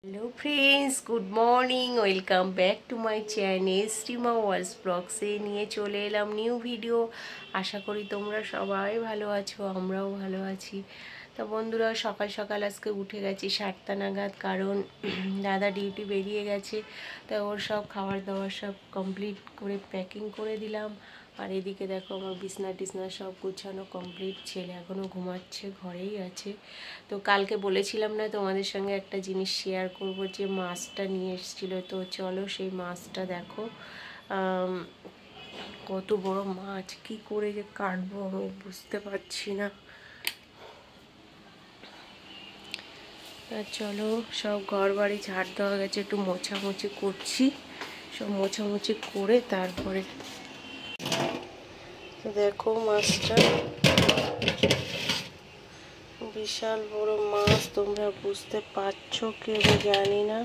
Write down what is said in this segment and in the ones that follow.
Hello friends, good morning. Welcome back to my channel Shrima worlds ব্লগসে নিয়ে চলে এলাম নিউ ভিডিও। আশা করি তোমরা সবাই ভালো আছো, আমরাও ভালো আছি। তো বন্ধুরা, সকাল সকাল আজকে উঠে গেছি 7টা নাগাদ, কারণ দাদা ডিউটি বেরিয়ে গেছে। তো ওর সব খাবার দাবার সব কমপ্লিট করে প্যাকিং করে দিলাম। আর এদিকে দেখো আমার বিছনা টিছনা সব গুছানো কমপ্লিট। ছেলে এখনও ঘুমাচ্ছে, ঘরেই আছে। তো কালকে বলেছিলাম না তোমাদের সঙ্গে একটা জিনিস শেয়ার করব, যে মাছটা নিয়ে এসেছিলো। তো চলো সেই মাছটা দেখো। কত বড় মাছ, কি করে যে কাটবো আমি বুঝতে পারছি না। চলো, সব ঘর বাড়ি ঝাড় দেওয়া গেছে, একটু মোছামুছি করছি। সব মোছামুছি করে তারপরে দেখো মাছটা বিশাল বড় মাছ, তোমরা বুঝতে পারছো কি আমি জানি না।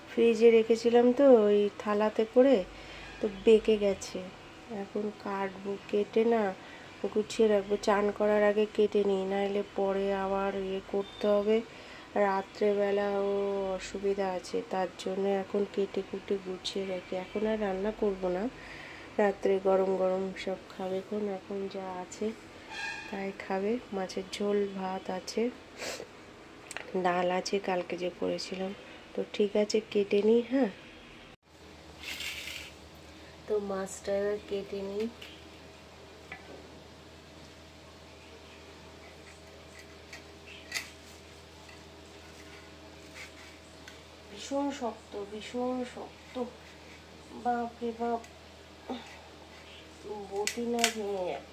ফ্রিজে রেখেছিলাম তো ওই থালাতে করে, তো বেঁকে গেছে। এখন কাটবো, কেটে না গুছিয়ে রাখবো। চান করার আগে কেটে নিই, নাহলে পরে আবার করতে হবে। রাত্রেবেলাও অসুবিধা আছে, তার জন্য এখন কেটে কুটে গুছিয়ে রাখি। এখন আর রান্না করব না, রাত্রে গরম গরম সব খাবে। এখন যা আছে তাই খাবে। মাছের ঝোল ভাত আছে, ডাল আছে কালকে যে করেছিলাম। তো ঠিক আছে, কেটে নিই। হ্যাঁ, তো মাছটা এবার কেটে নিই। ভীষণ শক্ত, ভীষণ শক্ত, বাপরে বাপ, বটি না ভেঙে যায়।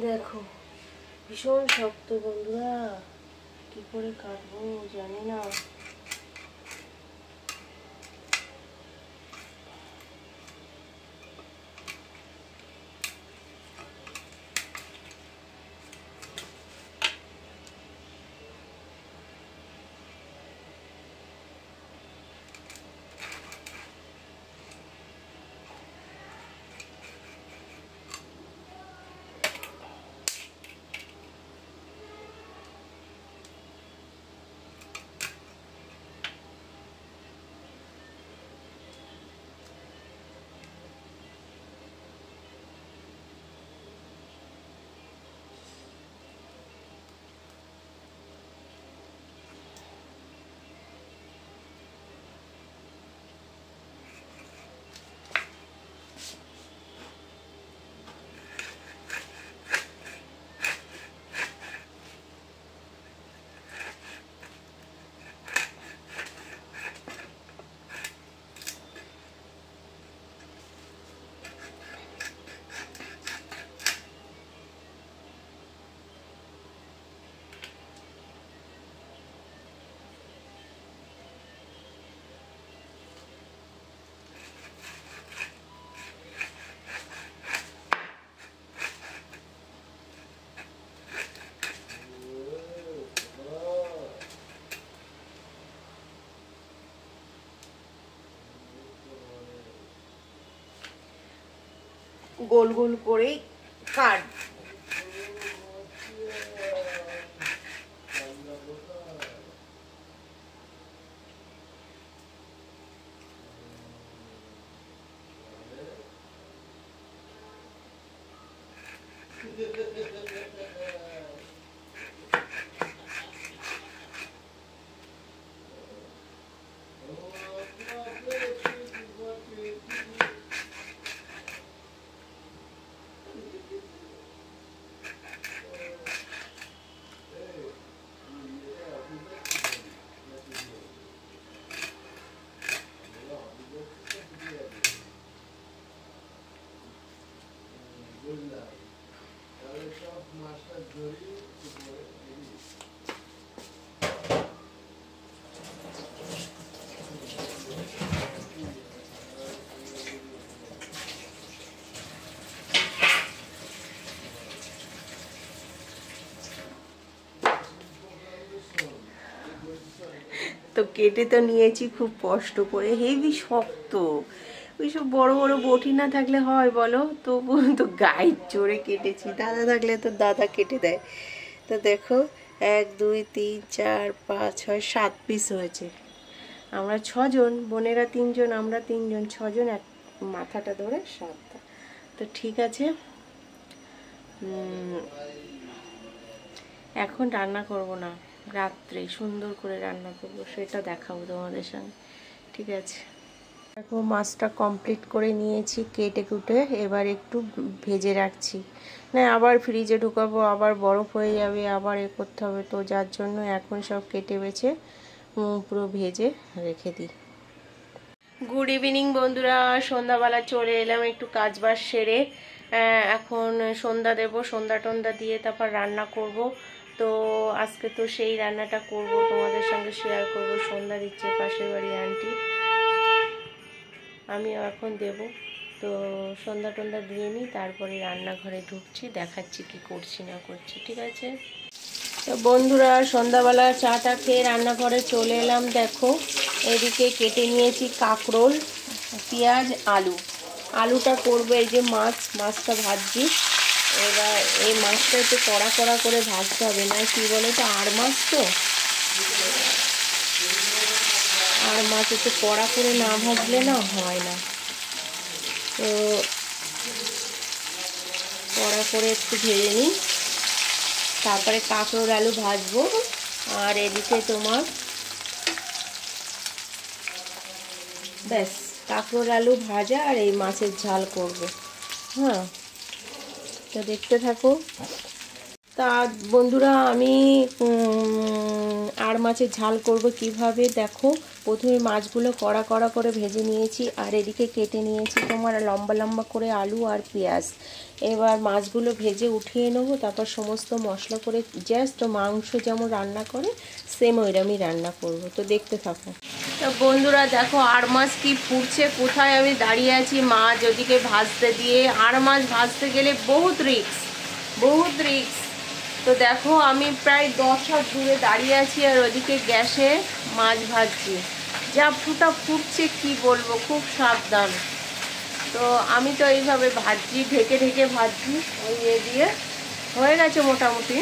দেখো ভীষণ শক্ত বন্ধুরা, কি করে কাটবো জানি না। গোল গোল করেই কাট। তো কেটে তো নিয়েছি খুব কষ্ট করে, হেভি শক্ত। ওইসব বড় বড় বটি না থাকলে হয় বলো, তবু তো গাইড জোরে কেটেছি, দাদা থাকলে তো দাদা কেটে দেয়। তো দেখো 1 2 3 4 5 6 7 পিস হয়েছে। আমরা 6 জন, বোনেরা 3 জন, আমরা 3 জন, 6 জন, এক মাথাটা ধরে 7টা। তো ঠিক আছে, এখন রান্না করব না, রাত্রে সুন্দর করে রান্না করব, সেটা দেখাবো তোমাদের সঙ্গে, ঠিক আছে। দেখো মাছটা কমপ্লিট করে নিয়েছি কেটে কুটে, এবার একটু ভেজে রাখছি, না আবার ফ্রিজে ঢুকাবো, আবার বরফ হয়ে যাবে, আবার এ করতে হবে, তো যার জন্য এখন সব কেটে বেছে পুরো ভেজে রেখে দিই। গুড ইভিনিং বন্ধুরা, সন্ধ্যাবেলা চলে এলাম একটু কাজবাজ সেরে। এখন সন্ধ্যা দেব, সন্ধ্যা টন্ধা দিয়ে তারপর রান্না করব। তো আজকে তো সেই রান্নাটা করব, তোমাদের সঙ্গে শেয়ার করব। সন্ধ্যা দিচ্ছে পাশের বাড়ি আন্টি, আমিও এখন দেব। তো সন্ধ্যা টন্ধা দিয়ে নিই, তারপরে রান্নাঘরে ঢুকছি, দেখাচ্ছি কি করছি না করছি, ঠিক আছে। তো বন্ধুরা সন্ধ্যাবেলা চাটা খেয়ে রান্নাঘরে চলে এলাম। দেখো এদিকে কেটে নিয়েছি কাঁকরোল, পেঁয়াজ, আলুটা করবো। এই যে মাছটা ভাজছি। এবার এই মাছটা একটু কড়া কড়া করে ভাজতে হবে, না কি বলে তো, আর মাছ তো, আর মাছ একটু কড়া করে না ভাজলে না হয় না। তো কড়া করে একটু ভেজে নিই, তারপরে কাঁকরোল আলু ভাজবো। আর এদিকে তোমার ব্যাস কাঁকরোল আলু ভাজা আর এই মাছের ঝাল করব। হ্যাঁ, তো দেখতে থাকো। তা বন্ধুরা আমি আর মাছের ঝাল করব কিভাবে দেখো। প্রথমে মাছগুলো কড়া কড়া করে ভেজে নিয়েছি, আর এদিকে কেটে নিয়েছি তোমার লম্বা লম্বা করে আলু আর পেঁয়াজ। এবার মাছগুলো ভেজে উঠিয়ে নেবো, তারপর সমস্ত মশলা করে জাস্ট মাংস যেমন রান্না করে সেম ওইরকমই রান্না করব। তো দেখতে থাকো। তো বন্ধুরা দেখো আর মাছ কি ফুটছে, কোথায় আমি দাঁড়িয়ে আছি, মাছ ওদিকে ভাজতে দিয়ে। আর মাছ ভাজতে গেলে বহুত রিস্ক। তো দেখো আমি প্রায় 10 হাত দূরে দাঁড়িয়ে আছি, আর ওদিকে গ্যাসে মাছ ভাজছি, যা ফুটছে কি বলবো, খুব সাবধান। তো আমি তো এইভাবে ভাজছি, ঢেকে ঢেকে ভাজছি, ওই দিয়ে হয়ে গেছে মোটামুটি।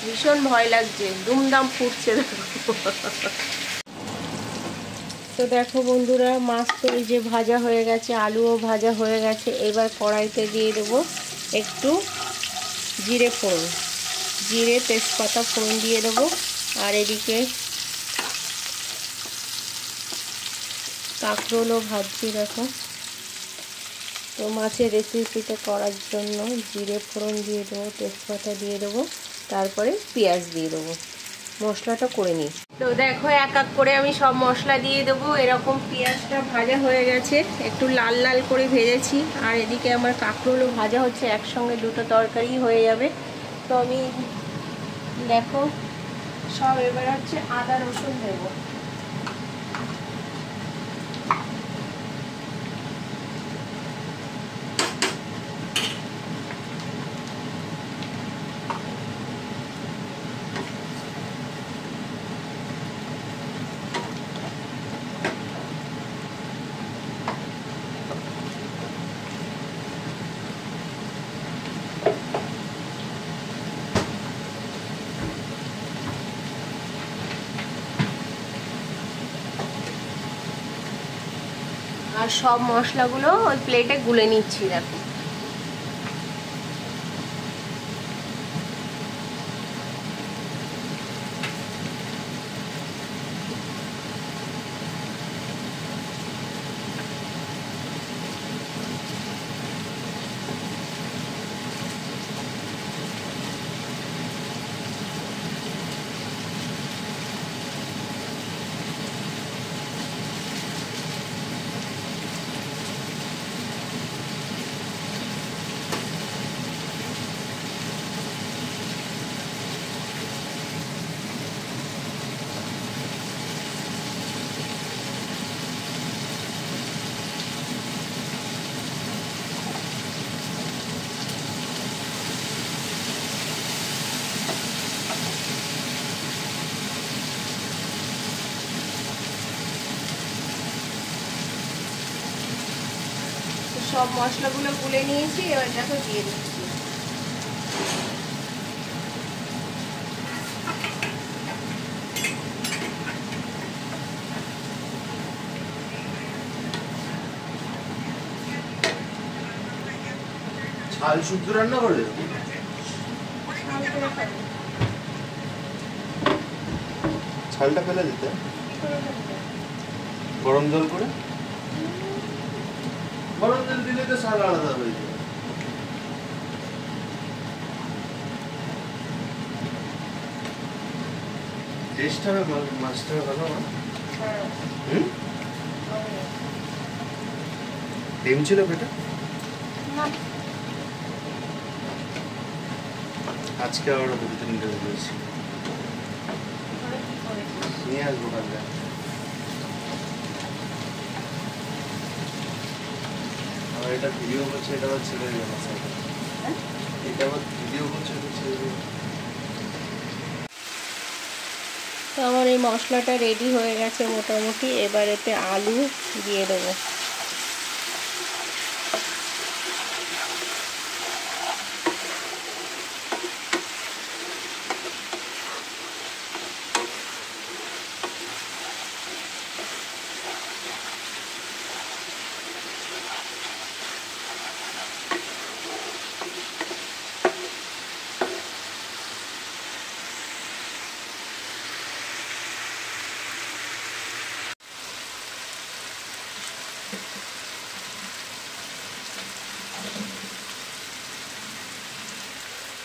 ভীষণ ভয় লাগছে, দুমদাম ফুটছে দেখো। তো দেখো বন্ধুরা মাছ তো এই যে ভাজা হয়ে গেছে, আলুও ভাজা হয়ে গেছে। এবার কড়াইতে দিয়ে দেবো একটু জিরে ফোড়ন, জিরে তেজপাতা ফোড়ন দিয়ে দেবো। আর এদিকে কাঁকরোলও ভাজছি দেখো। তো মাছের রেসিপিটা করার জন্য জিরে ফোড়ন দিয়ে দেবো, তেজপাতা দিয়ে দেবো, তারপরে পেঁয়াজ দিয়ে দেবো, মশলাটা করে নিই। তো দেখো এক এক করে আমি সব মশলা দিয়ে দেবো। এরকম পেঁয়াজটা ভাজা হয়ে গেছে, একটু লাল লাল করে ভেজেছি। আর এদিকে আমার কাঁকরোলও ভাজা হচ্ছে, একসঙ্গে দুটো তরকারি হয়ে যাবে। তো আমি দেখো সব এবার হচ্ছে আদা রসুন দেবো। আর সব মশলাগুলো ওই প্লেটে গুলে নিচ্ছি দেখো। সব মশলাগুলো গুলে নিয়েছি, এবার দেখো দিয়ে দিচ্ছি। ছাল শুদ্ধ রান্না করবে? ছালটা ফেলে দিতে গরম জল করে, গরম জল দিলে তো ছাল আলাদা হয়ে যাবে। টেস্ট হবে, মাছটা ভালো না? ডিম ছিল বেটা? আজকে আবার 2-3 রয়েছে, নিয়ে আসবো কালকে। আর এটা ভিডিও করছে, এটা আবার ছেড়ে দেবে মশলাটা। এটা আবার ভিডিও করছে, এটা ছেড়ে দেবে। তো আমার এই মশলাটা রেডি হয়ে গেছে মোটামুটি। এবার এতে আলু দিয়ে দেবো।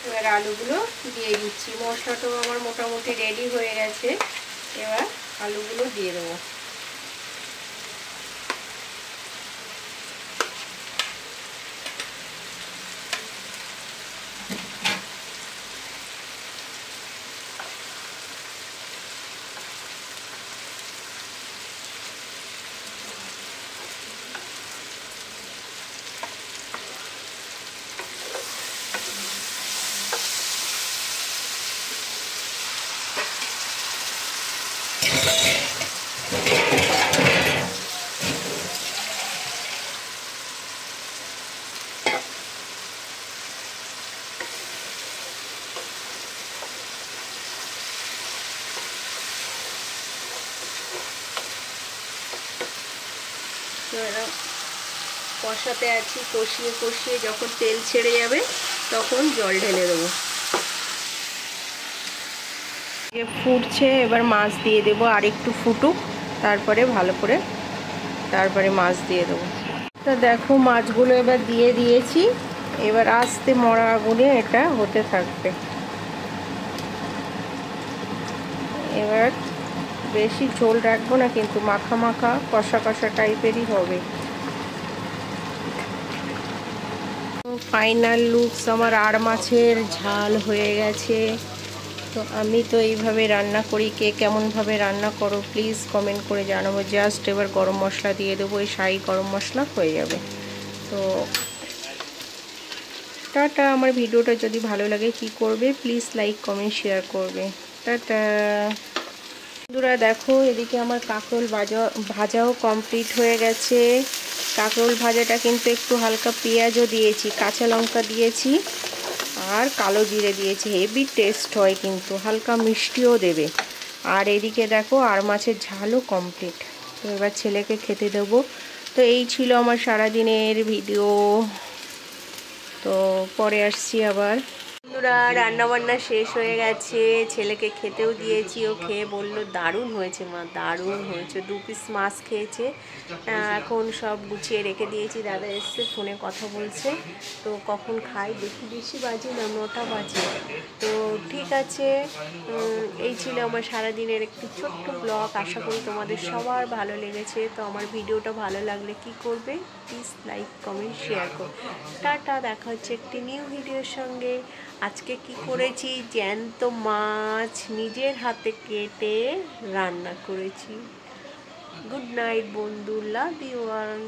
এবার আলুগুলো দিয়ে দিচ্ছি। মশলাটাও আমার মোটামুটি রেডি হয়ে গেছে, এবার আলুগুলো দিয়ে দেবো। কষাতে আছি, কষিয়ে কষিয়ে যখন তেল ছেড়ে যাবে তখন জল ঢেলে দেবো। ফুটছে, এবার মাছ দিয়ে দেবো। আর একটু ফুটুক, তারপরে ভালো করে তারপরে মাছ দিয়ে দেবো। তো দেখো মাছগুলো এবার দিয়ে দিয়েছি। এবার আস্তে মরা আগুনে এটা হতে থাকবে। এবার বেশি ঝোল রাখবো না, কিন্তু মাখা মাখা কষা কষা টাইপেরই হবে। ফাইনাল লুকস আমার আর মাছের ঝাল হয়ে গেছে। তো আমি তো এইভাবে রান্না করি, কে কেমনভাবে রান্না করো প্লিজ কমেন্ট করে জানাবো। জাস্ট এবার গরম মশলা দিয়ে দেবো, এই শাহি গরম মশলা হয়ে যাবে। তো টাটা। আমার ভিডিওটা যদি ভালো লাগে কি করবে, প্লিজ লাইক কমেন্ট শেয়ার করবে। টাটা বন্ধুরা। দেখো এদিকে আমার কাঁকরোল ভাজাও কমপ্লিট হয়ে গেছে। কাঁকরোল ভাজাটা কিন্তু একটু হালকা পেঁয়াজও দিয়েছি, কাঁচা লঙ্কা দিয়েছি আর কালো জিরে দিয়েছি। হেভি টেস্ট হয়, কিন্তু হালকা মিষ্টিও দেবে। আর এদিকে দেখো আর মাছের ঝালও কমপ্লিট। তো এবার ছেলেকে খেতে দেবো। তো এই ছিল আমার সারাদিনের ভিডিও। তো পরে আসছি আবার। বন্ধুরা রান্নাবান্না শেষ হয়ে গেছে, ছেলেকে খেতেও দিয়েছি। ও খেয়ে বললো দারুণ হয়েছে মা, দারুণ হয়েছে। 2 পিস মাছ খেয়েছে। এখন সব গুছিয়ে রেখে দিয়েছি। দাদা এসছে, ফোনে কথা বলছে। তো কখন খাই দেখি, বেশি বাজে না, 9টা বাজে। তো ঠিক আছে, এই ছিল আমার সারাদিনের একটি ছোট্ট ব্লগ। আশা করি তোমাদের সবার ভালো লেগেছে। তো আমার ভিডিওটা ভালো লাগলে কি করবে, প্লিজ লাইক কমেন্ট শেয়ার করো। টাটা, দেখা হচ্ছে একটি নিউ ভিডিওর সঙ্গে। আজকে কি করেছি, জ্যান্ত মাছ নিজের হাতে কেটে রান্না করেছি। গুড নাইট বন্ধু, লাভ ইউ অল।